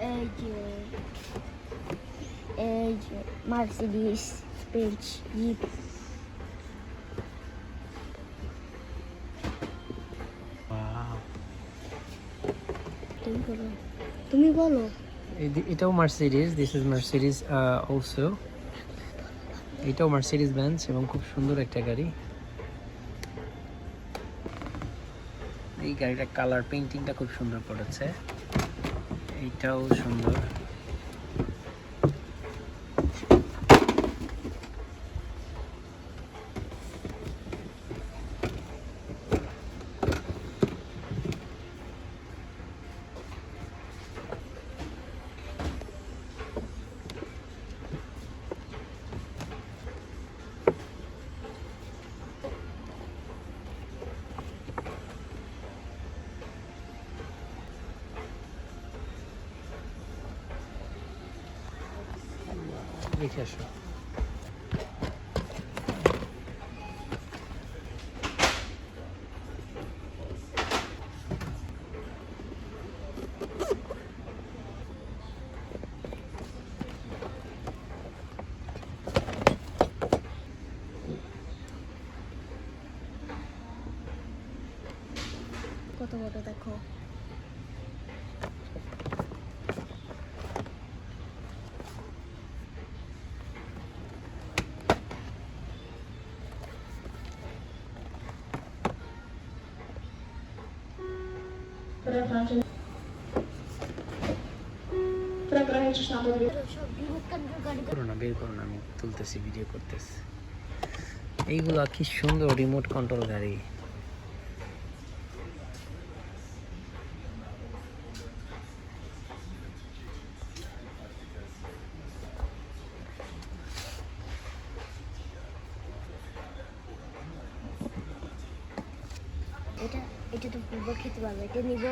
এই যে Mercedes bench zip. তুমি বলো। এটাও Mercedes, this is Mercedes also. এটাও মার্সিডিজ বেঞ্চ এবং খুব সুন্দর একটা গাড়ি। এই গাড়িটার কালার পেইন্টিংটা খুব সুন্দর করেছে। এইটাও সুন্দর। দেখে আসো। কত বড় দেখো। বের করো না, আমি তুলতেছি, ভিডিও করতেছি। এইগুলা কি সুন্দর রিমোট কন্ট্রোল গাড়ি। এটা তো ফুটবল খেতে পারবে, এটা নিব।